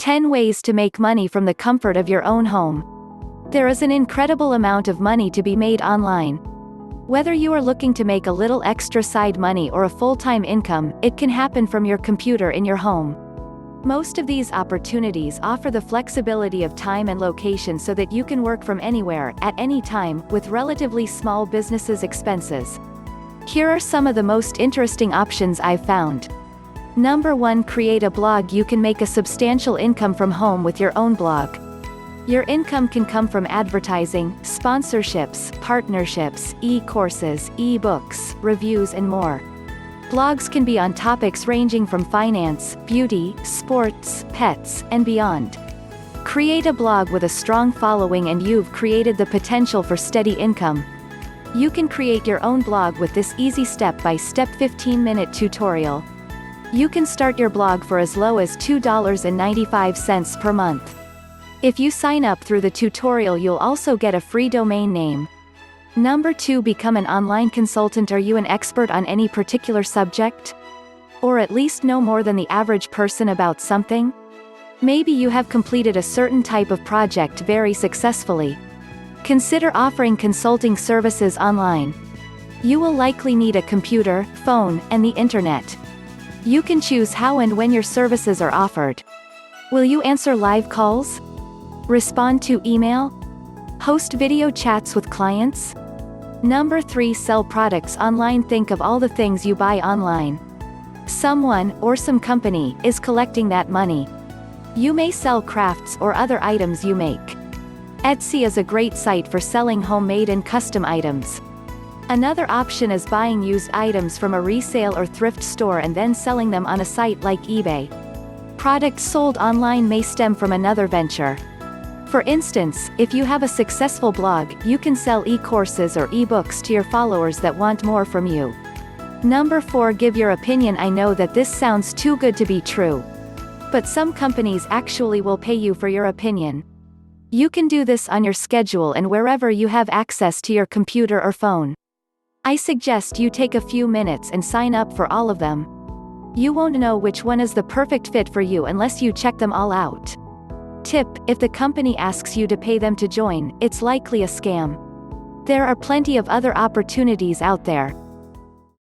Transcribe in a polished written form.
10 ways to make money from the comfort of your own home. There is an incredible amount of money to be made online. Whether you are looking to make a little extra side money or a full-time income, it can happen from your computer in your home. Most of these opportunities offer the flexibility of time and location so that you can work from anywhere, at any time, with relatively small business expenses. Here are some of the most interesting options I've found. Number 1. Create a blog. You can make a substantial income from home with your own blog. Your income can come from advertising, sponsorships, partnerships, e-courses, e-books, reviews and more. Blogs can be on topics ranging from finance, beauty, sports, pets, and beyond. Create a blog with a strong following and you've created the potential for steady income. You can create your own blog with this easy step-by-step 15-minute tutorial. You can start your blog for as low as $2.95 per month. If you sign up through the tutorial, you'll also get a free domain name. Number 2. Become an online consultant. Are you an expert on any particular subject? Or at least know more than the average person about something? Maybe you have completed a certain type of project very successfully. Consider offering consulting services online. You will likely need a computer, phone, and the internet. You can choose how and when your services are offered. Will you answer live calls? Respond to email? Host video chats with clients? Number 3. Sell products online. Think of all the things you buy online. Someone, or some company, is collecting that money. You may sell crafts or other items you make. Etsy is a great site for selling homemade and custom items. Another option is buying used items from a resale or thrift store and then selling them on a site like eBay. Products sold online may stem from another venture. For instance, if you have a successful blog, you can sell e-courses or e-books to your followers that want more from you. Number 4. Give your opinion. I know that this sounds too good to be true. But some companies actually will pay you for your opinion. You can do this on your schedule and wherever you have access to your computer or phone. I suggest you take a few minutes and sign up for all of them. You won't know which one is the perfect fit for you unless you check them all out. Tip: if the company asks you to pay them to join, it's likely a scam. There are plenty of other opportunities out there.